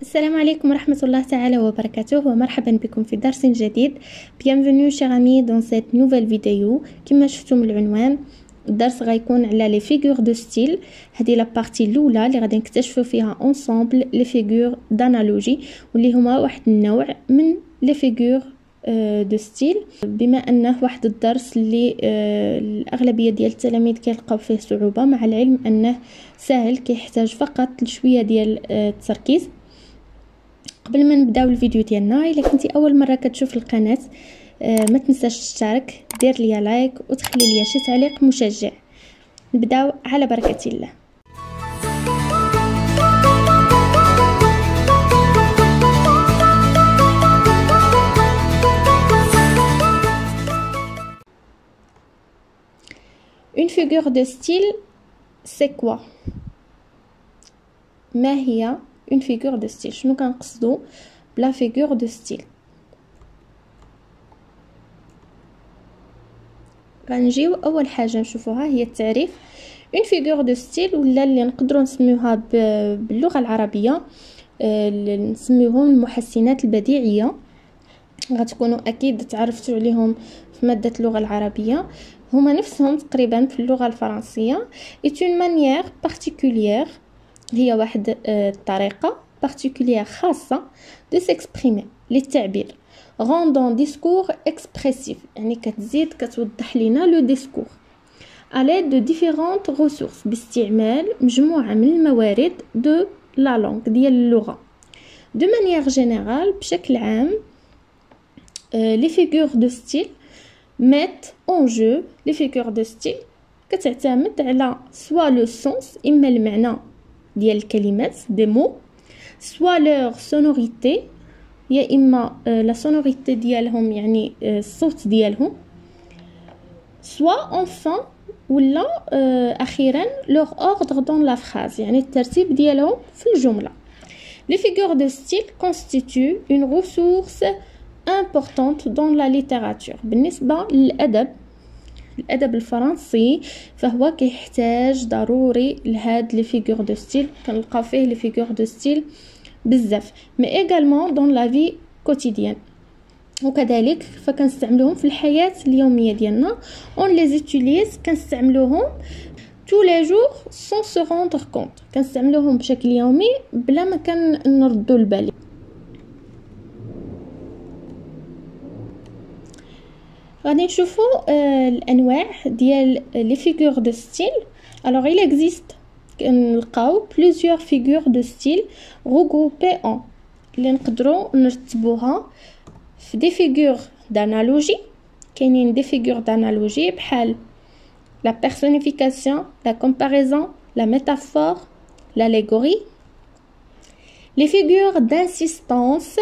السلام عليكم ورحمة الله تعالى وبركاته ومرحبا بكم في درس جديد. Bienvenue chers amis dans cette nouvelle vidéo. كما شفتم العنوان الدرس غيكون على لي فيغور دو ستيل. هذه لا بارتي الاولى اللي غادي نكتشفوا فيها اونصومبل لي فيغور دانالوجي واللي هما واحد النوع من لي فيغور دو ستيل. بما انه واحد الدرس اللي الاغلبيه ديال التلاميذ كيلقاو فيه صعوبه، مع العلم انه سهل كيحتاج فقط شويه ديال التركيز. قبل ما نبداو الفيديو ديالنا، الا كنتي اول مره كتشوف القناه ما تنساش تشترك، دير ليا لايك وتخلي ليا شي تعليق مشجع. نبداو على بركه الله. Une figure de style, c'est quoi? ما هي une figure de style؟ شنو كنقصدو بلا figure de style؟ غنجيو اول حاجه نشوفوها هي التعريف. une figure de style ولا اللي نقدروا نسميوها باللغه العربيه اللي نسميوهم المحسنات البديعيه. غتكونوا اكيد تعرفتوا عليهم في ماده اللغه العربيه، هما نفسهم تقريبا في اللغه الفرنسيه. est une manière particulière، هي واحد الطريقه particulière خاصه de s'exprimer للتعبير. rendant discours expressif، يعني كتزيد كتوضح لنا لو ديسكور à l'aide de différentes ressources، باستعمال مجموعه من الموارد de la langue ديال اللغه. de manière générale، بشكل عام les figures de style mettent en jeu les figures de style كتعتمد على soit le sens، إما المعنى ديال الكلمات des mots، soit leur sonorité، يا إما la sonorité ديالهم يعني الصوت ديالهم، soit enfin ولا أخيرا leur ordre dans la phrase، يعني الترتيب ديالهم في الجملة. les figures de style constituent une ressource importante dans la littérature. بالنسبة للأدب الفرنسي فهو كيحتاج ضروري لهاد لي فيغور دو ستيل، كنلقاو فيه لي فيغور دو ستيل بزاف، مي également dans la vie quotidienne، وكذلك فكنستعملوهم في الحياة اليومية ديالنا. on les utilise، كنستعملوهم tous les jours sans se rendre compte، كنستعملوهم بشكل يومي بلا ما كنردوا البال. غادي نشوفوا الانواع ديال لي فيغور دو ستيل. alors il existe نلقاو plusieurs figures de style regroupées en، اللي نقدروا نرتبوها في دي فيغور d'analogie. كاينين دي فيغور d'analogie بحال la personnification، la comparaison، la métaphore، l'allégorie. les figures d'insistance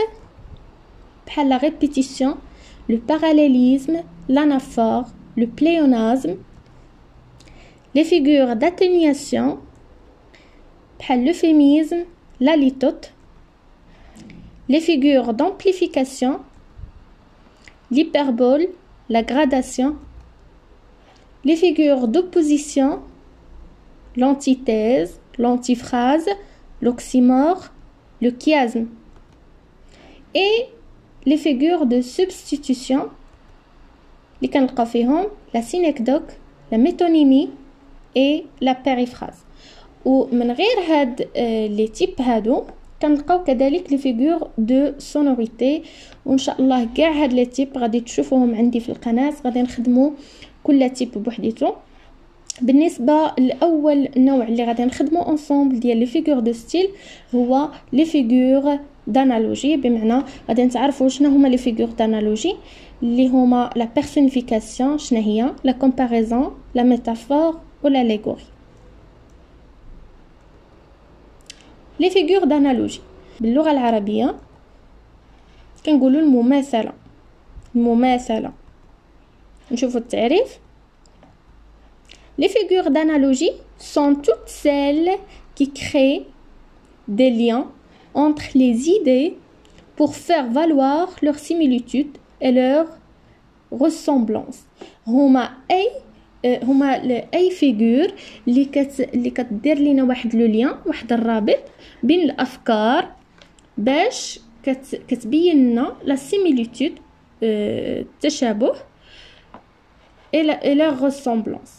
بحال la répétition، le parallélisme، l'anaphore، le pléonasme. les figures d'atténuation بحال l'euphémisme، la litote. les figures d'amplification، l'hyperbole، la gradation. les figures d'opposition، l'antithèse، l'antiphrase، l'oxymore، le chiasme. et les figures de substitution اللي كنلقاو فيهم la synecdoque، la métonymie et la périphrase. ومن غير هاد لي تيب هادو كنلقاو كذلك لي فيغور دو سونوريتي، وان شاء الله كاع هاد لي تيب غادي تشوفوهم عندي في القناه. غادي نخدموا كل تيب بوحديتو. بالنسبه لاول نوع اللي غادي نخدموا اونصومبل ديال لي فيغور دو ستيل هو لي فيغور دانالوجي. بمعنى غادي نتعرفوا شنو هما لي فيغور دانالوجي اللي هما لا بيرسونيفيكاسيون شنو هي، لا كومباريزون، لا ميتافور ولا ليغوري. لي فيغور دانالوجي باللغه العربيه كنقولوا المماثله. نشوفوا التعريف. les figures d'analogie sont toutes celles qui créent des liens entre les idées pour faire valoir leur similitude et leur ressemblance. هما اي فيغور اللي كتدير لنا واحد لو لين، واحد الرابط بين الافكار باش كتبين لنا لا سيميليتود التشابه et la ressemblance.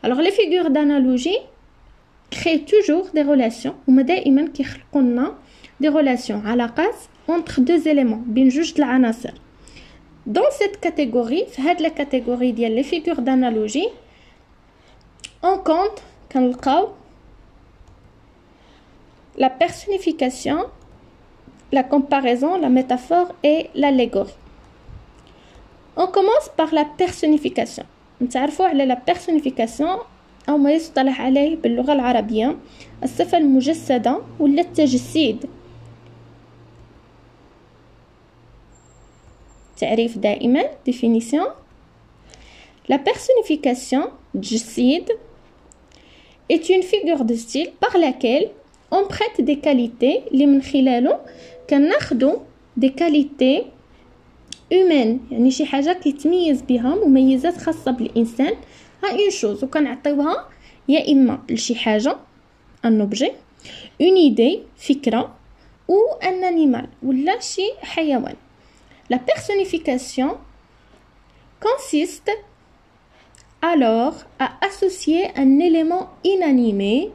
Alors les figures d'analogie créent toujours des relations هما دائما كيخلقوا لنا des relations علاقات entre deux éléments بين جوج العناصر. Dans cette catégorie في هاد la catégorie ديال les figures d'analogie on compte كنلقاو la personnification, la comparaison, la métaphore et l'allégorie. On commence par la personnification. نتعرفوا على la personnification أو ما يصطلح عليه باللغة العربية الصفة المجسدة ولا التجسيد. تعريف دائما définition. La personnification, تجسيد, est une figure de style par laquelle on prête des qualités اللي من خلاله كناخدو des qualités humaines يعني شي حاجة كيتميز بها مميزات خاصة بالإنسان ها une chose وكنعطيوها يا إما لشي حاجة un objet une idée فكرة ou un animal ولا شي حيوان. La personnification consiste alors à associer un élément inanimé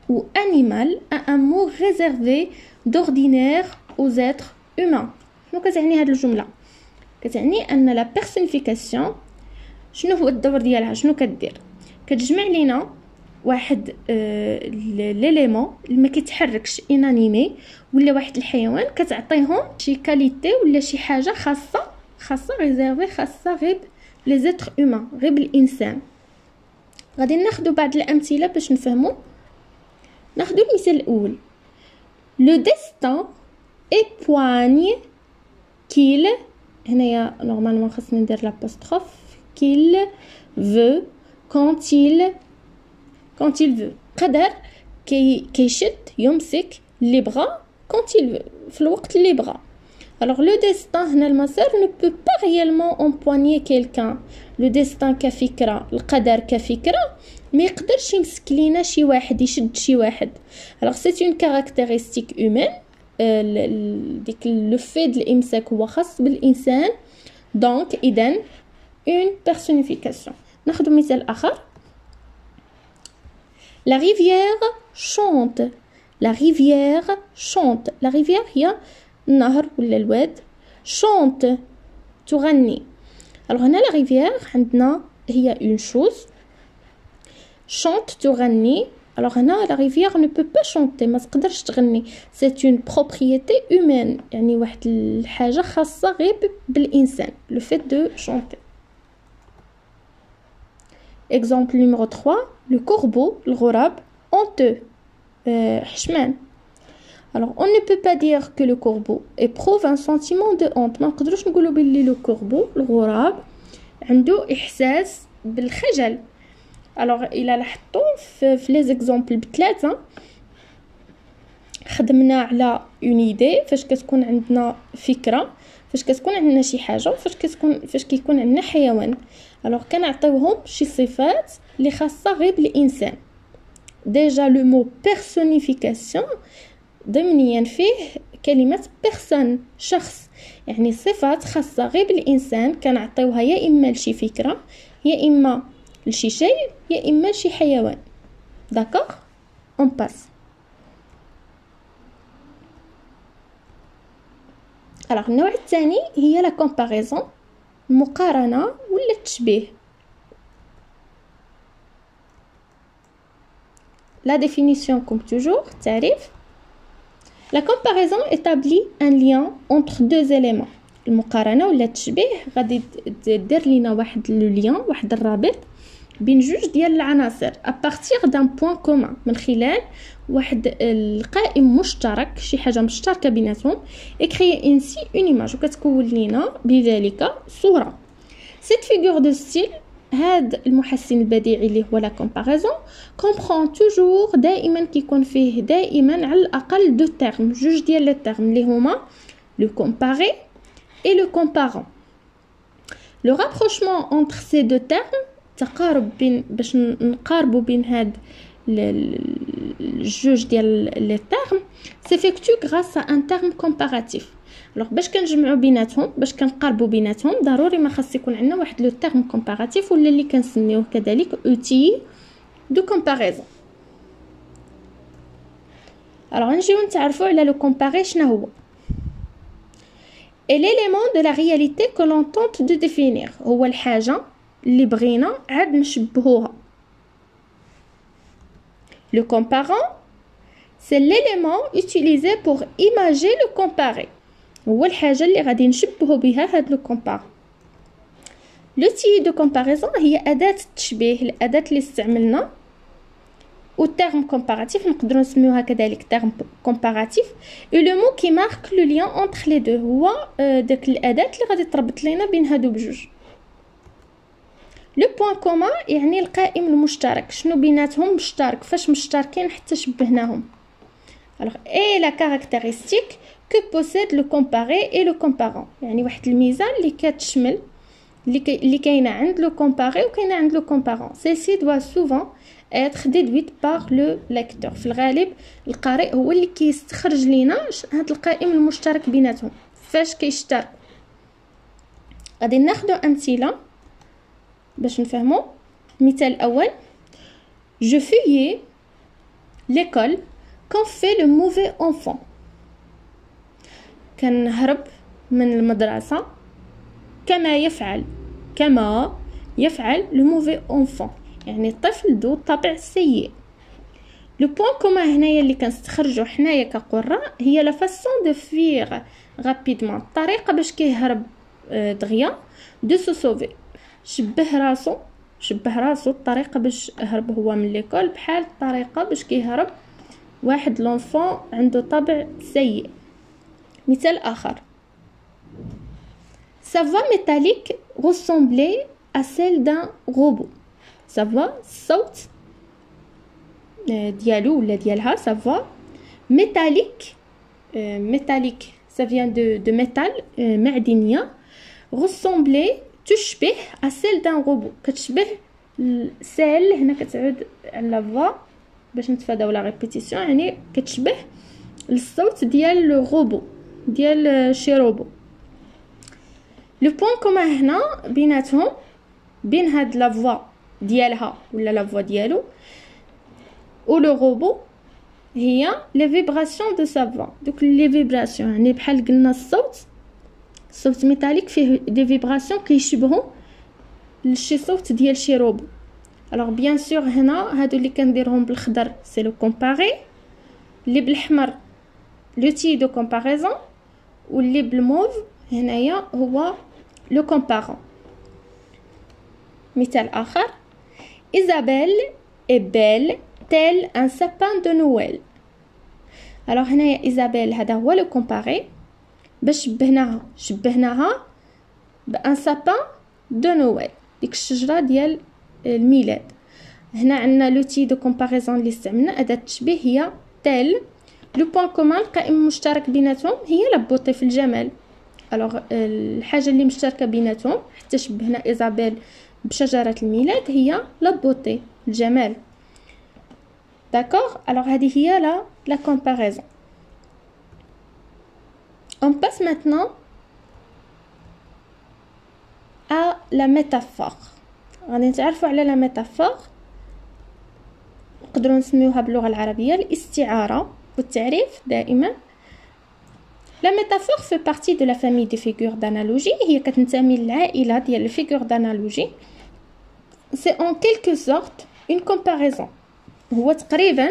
ou animal à un mot réservé d'ordinaire aux êtres humains. شنو كتعني هاد الجملة؟ كتعني أن la personnification شنو هو الدور ديالها؟ شنو كدير؟ كتجمع لينا واحد ليليمون اللي ما كيتحركش انانيمي ولا واحد الحيوان كتعطيهم شي كاليتي ولا شي حاجة خاصة ريزيرفي خاصة غير لي زيتر هومان غير بالإنسان. غادي ناخدو بعض الأمثلة باش نفهمو. ناخدو المثال الأول. Le destin époigne qu'il هنايا نورمالمون خاصني ندير l'apostrophe qu'il veut quand il veut. قدر كيشد يمسك اللي بغا quand il veut في الوقت اللي بغا. Alors le destin هنا المسار ne peut pas réellement empoigner quelqu'un. Le destin كفكرة القدر كفكرة ما يقدرش يمسك لينا شي واحد يشد شي واحد. Alors c'est une caractéristique humaine ديك لو في د الامساك هو خاص بالانسان دونك اذا une personnification. ناخذ مثال اخر. La rivière chante. La rivière chante. La rivière هي النهر ولا الواد. chante تغني. alors هنا la rivière عندنا هي une chose. chante تغني. alors هنا la rivière ne peut pas chanter ما تقدرش تغني. c'est une propriété humaine يعني واحد الحاجة خاصة غير بالإنسان le fait de chanter. exemple numéro 3. le corbeau الغراب honteux حشمان. alors on ne peut pas dire que le corbeau éprouve un sentiment de honte ما نقدروش نقولوا باللي le corbeau الغراب عنده إحساس بالخجل. alors إلا لاحظتوا في les exemples بثلاثة خدمنا على une idée فاش كتكون عندنا فكرة فاش كتكون عندنا شي حاجة فاش كيكون عندنا حيوان. alors كنعطيوهم شي صفات اللي خاصة غير بالإنسان. déjà le mot personnification ضمنيا فيه كلمة personne شخص يعني صفات خاصة غير بالإنسان كنعطيوها يا إما لشي فكرة يا إما لشي شيء يا إما لشي حيوان. d'accord on passe. alors النوع الثاني هي la comparaison المقارنة ولا التشبيه. la définition comme toujours تعريف. La comparaison établit un lien entre deux éléments. المقارنة ولا التشبيه غادي دير لينا واحد لو لين واحد الرابط بين جوج ديال العناصر à partir d'un point commun من خلال واحد القائم مشترك شي حاجة مشتركة بيناتهم et créer ainsi une image وكتكون لينا بذلك صورة. cette figure de style هاد المحسن البديعي اللي هو لا كومباريزون كومبرون توجور دائما كيكون فيه دائما على الاقل دو تيرم جوج ديال لي تيرم اللي هما لو كومباري اي لو كومبارون. لو رابروشمون اونتر سي دو تيرم تقارب بين باش نقاربوا بين هاد الجوج ديال لي تيرم سيفيكتو غراس ا ان تيرم كومباراتيف. الوغ باش كنجمعوا بيناتهم، باش كنقاربوا بيناتهم، ضروري ما خاص يكون عندنا واحد لو تيرم كومباراتيف ولا اللي كنسميوه كذلك اوتي دو كومباريزون. الوغ نجيو نتعرفوا على لو كومباري شنو هو. et l'élément de la réalité que l'on tente de définir هو الحاجه اللي بغينا عاد نشبهوها. Le comparant, c'est l'élément utilisé pour imager le comparé. هو الحاجة اللي غادي نشبهو بها هاد لو كومبارون. L'outil de comparaison هي أداة التشبيه، الأداة اللي استعملنا. و terme comparatif نقدروا نسميوها كذلك terme comparatif. Et le mot qui marque le lien entre les deux هو داك الأداة اللي غادي تربط لينا بين هادو بجوج. لو بوين كومان يعني القائم المشترك، شنو بيناتهم مشترك، فاش مشتركين حتى شبهناهم. alors et la caractéristique que possède le comparé et le comparant، يعني واحد الميزه اللي كتشمل اللي كاينه عند لو كومباري وكاينه عند لو كومبارون. celle-ci doit souvent être déduite par le lecteur. في الغالب القارئ هو اللي كيستخرج لينا هاد القائم المشترك بيناتهم فاش كيشترك. غادي ناخذ امثله باش نفهموا. المثال الاول: je fuyais l'école quand fait le mauvais enfant. كنهرب من المدرسه كما يفعل le mauvais enfant، يعني الطفل ذو طبع سيء. لو بوين كومان هنايا اللي كنستخرجوا حنايا كقراء هي لا فاسون دو فيغ رابيدمون، الطريقه باش كيهرب دغيا دو سو سوفي. شبه راسو الطريقه باش هرب هو من ليكول بحال الطريقه باش كيهرب واحد لونفون عنده طبع سيء. مثال اخر: sa voix métallique ressemblait à celle d'un robot. sa voix الصوت ديالو ولا ديالها sa voix métallique ça vient de métal معدنيه. ressemblait تشبه à celle d'un robot، كتشبه سيل هنا كتعود على فوا باش نتفاداو لا ريبيتيسيون، يعني كتشبه الصوت ديال لو روبو ديال شي روبو. لو بوين كومان هنا بيناتهم بين هاد لا فوا ديالها ولا لا فوا ديالو و لو روبو هي لي فيبراسيون دو سا فوا. دوك لي فيبراسيون يعني بحال قلنا الصوت ميتاليك فيه دي فيبراسيون كيشبهوا لشي صوت ديال شي روبو. الوغ بيان سور هنا هادو اللي كنديرهم بالخضر سي لو كومباري، اللي بالحمر لوتي دو كومباريزون، واللي بالموف هنايا هو لو كومبارون. مثال اخر: ايزابيل est belle tel un sapin de Noël. alors هنايا ايزابيل هذا هو لو كومباري باش شبهناها بان سابان دو نويل، ديك الشجره ديال الميلاد. هنا عندنا لوتي دو كومباريزون اللي استعملنا اداه التشبيه هي تيل. لو بوين كومان القائم المشترك بيناتهم هي لا بوتي في الجمال. الوغ الحاجه اللي مشتركه بيناتهم حتى شبهنا ايزابيل بشجره الميلاد هي لا بوتي الجمال. داكوغ. الوغ هذه هي لا كومباريزون. On passe maintenant à la métaphore. غادي نتعرفوا على la métaphore، نقدروا نسميوها باللغة العربية الاستعارة والتعريف دائما. La métaphore fait partie de la famille des figures d'analogie، هي كتنتمي للعائلة ديال الفيغور d'analogie. C'est en quelque sorte une comparaison، هو تقريبا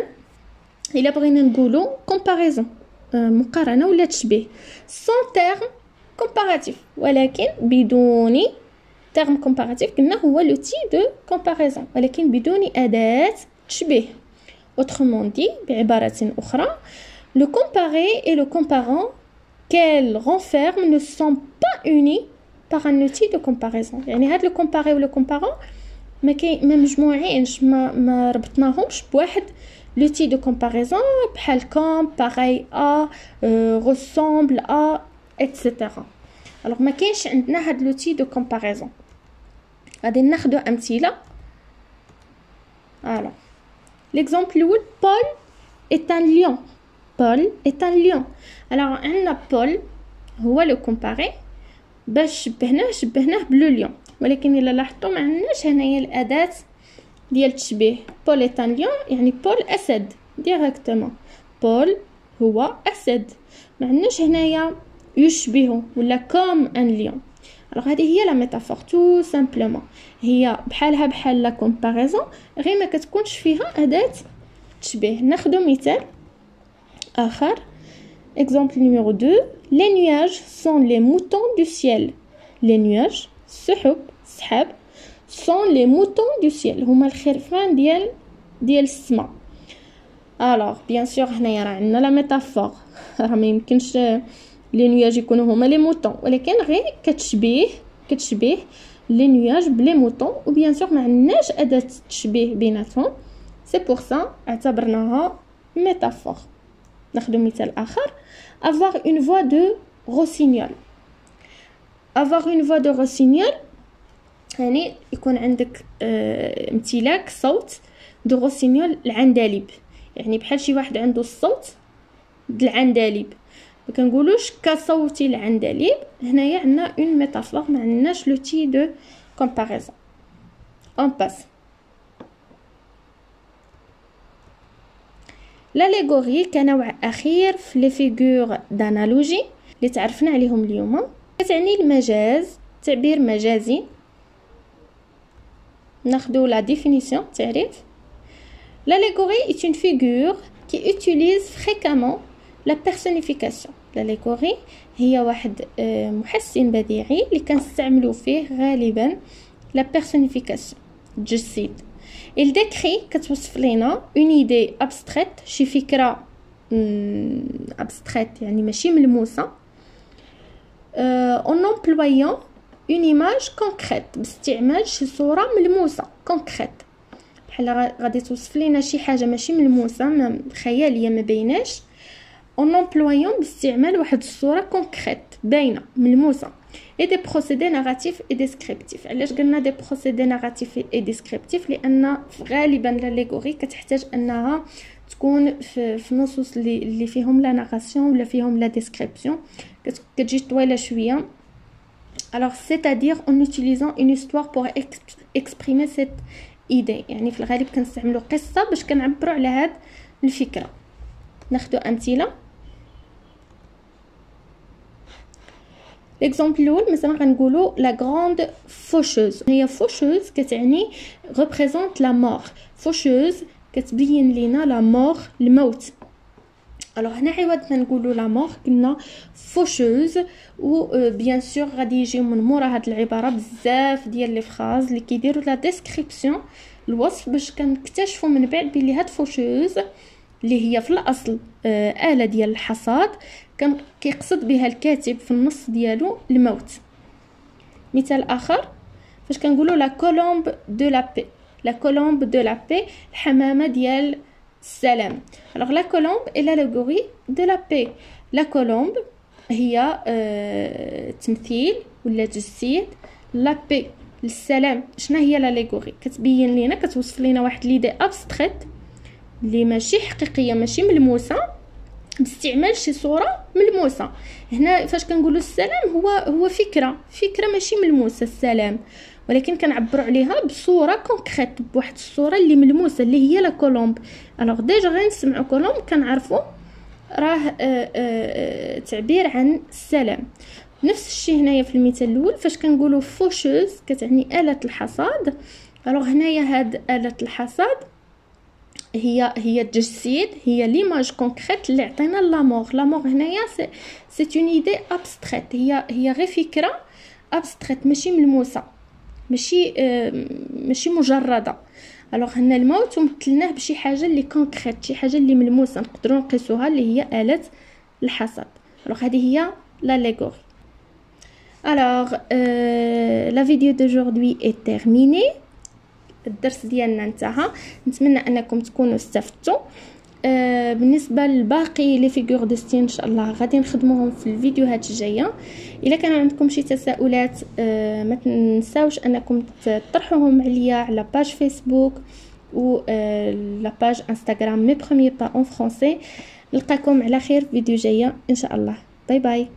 إلا بغينا نقولوا comparaison مقارنة ولا تشبيه sans terme comparatif، ولكن بدون terme comparatif قلنا هو لوتي دو comparaison ولكن بدون أداة تشبيه. autrement dit بعبارة أخرى le comparé et le comparant qu'elle renferme ne sont pas unis par un outil de comparaison. يعني هاد le comparé و le comparant ما مجموعينش ما ربطناهمش بواحد l'outil de comparaison بحال comme pareil à ressemble à etc. alors ما كاينش عندنا هاد l'outil de comparaison. غادي ناخذ امثله. alors l'exemple الاول Paul est un lion. Paul est un lion. alors عندنا Paul هو لو كومباري باش شبهناه بلو ليون، ولكن الا لاحظتوا ما عندناش هنايا الاداه ديال التشبيه. بول est un lion يعني بول اسد ديريكتومون. بول هو اسد، ما عندناش هنايا يشبه ولا كوم ان ليون. alors هذه هي لا ميتافور تو سامبلومون، هي بحالها بحال لا كومباريزون غير ما كتكونش فيها اداه تشبيه. ناخذ مثال اخر. exemple numéro 2. les nuages sont les moutons du ciel. les nuages سحاب sont les moutons du ciel هما الخرفان ديال السماء. alors bien sûr هنايا راه عندنا لا ميتافور، راه ما يمكنش لي نياج يكونوا هما لي موطون، ولكن غير كتشبيه لي نياج بلي موطون، و بيان سور ما عندناش اداه تشبيه بيناتهم، سي بور سا اعتبرناها ميتافور. ناخذ مثال اخر. avoir une voix de rossignol. avoir une voix de rossignol يعني يكون عندك امتلاك صوت دو روسينيول العندليب، يعني بحال شي واحد عنده الصوت د العندليب، ما كنقولوش كصوت العندليب. هنايا عندنا اون ميتافور، ما عندناش لو تي دو كومباريزون. اون باس. لاليغوري كنوع اخير في لي فيغور دانالوجي اللي تعرفنا عليهم اليوم، كتعني المجاز، تعبير مجازي. ناخذوا لا ديفينيسيون تعريف. l'allégorie est une figure qui utilise fréquemment la personnification. l'allégorie هي واحد محسن بديعي اللي كنستعملوا فيه غالبا la personnification التجسيد. il décrit كتوصف لنا une idée abstraite شي فكرة abstraite يعني ماشي ملموسة en employant une image concrète باستعمال شي صورة ملموسة concrète. بحال غادي توصف لينا شي حاجة ماشي ملموسة خيالية ما بيناش en employant باستعمال واحد الصورة concrète باينة ملموسة. et des procédés narratifs et descriptifs. علاش قلنا des procédés narratifs et descriptifs؟ لأن غالبا l'allégorie كتحتاج أنها تكون في نصوص اللي فيهم لا ناراسيون ولا فيهم لا ديسكريبسيون كتجي طويلة شوية. alors c'est-à-dire en utilisant une histoire pour exprimer cette idée، يعني في الغالب كنستعملوا قصة باش كنعبروا على هاد الفكرة. ناخذ أمثلة. l'exemple الاول مثلا غنقولوا لا غراند فوشوز. هي فوشوز كتعني représente la mort. فوشوز كتبين لينا لا مور الموت. alors هنا عوض ما نقولوا لا مور قلنا فوشوز، و بيان سور غادي يجيو من مورا هاد العباره بزاف ديال لي فراز اللي كيديروا لا ديسكريبسيون الوصف باش كنكتشفوا من بعد بلي هاد فوشوز اللي هي في الاصل آلة ديال الحصاد كان كيقصد بها الكاتب في النص ديالو الموت. مثال اخر فاش كنقولوا لا كولومب دو لا بي. لا كولومب دو لا بي الحمامه ديال السلام. alors la colombe est l'allégorie de la paix. la colombe هي تمثيل ولا تجسيد لا بي للسلام. شنو هي l'allégorie؟ كتبين لينا كتوصف لينا واحد ليدي ابستريت اللي ماشي حقيقيه ماشي ملموسه باستعمال شي صوره ملموسه. هنا فاش كنقولوا السلام هو فكره ماشي ملموسه السلام، ولكن كنعبروا عليها بصوره كونكريت بواحد الصوره اللي ملموسه اللي هي لا كولومب. الوغ ديجا غنسمعوا كولومب كنعرفوا راه تعبير عن السلام. نفس الشيء هنايا في المثال الاول فاش كنقولوا فوشوز كتعني آلة الحصاد. الوغ هنايا هاد آلة الحصاد هي التجسيد، هي ليماج كونكريت اللي عطينا لامور. لامور هنايا سي اون ايدي ابستريت، هي غير فكره ابستريت ماشي ملموسه ماشي مجرده. الوغ هنا الموت ومثلناه بشي حاجه اللي كونكريت، شي حاجه اللي ملموسه نقدروا نقيسوها اللي هي آلة الحصاد. الوغ هذه هي l'allégorie. alors la vidéo d'aujourd'hui est terminée. الدرس ديالنا انتهى، نتمنى انكم تكونوا استفدتوا. بالنسبه للباقي لي فيغور دو ستيل ان شاء الله غادي نخدموهم في الفيديوهات الجايه. الا كان عندكم شي تساؤلات ما تنساوش انكم تطرحوهم عليا على باج فيسبوك و لا باج انستغرام مي بروميير با اون فرونسي. نلقاكم على خير في فيديو جايه ان شاء الله. باي باي.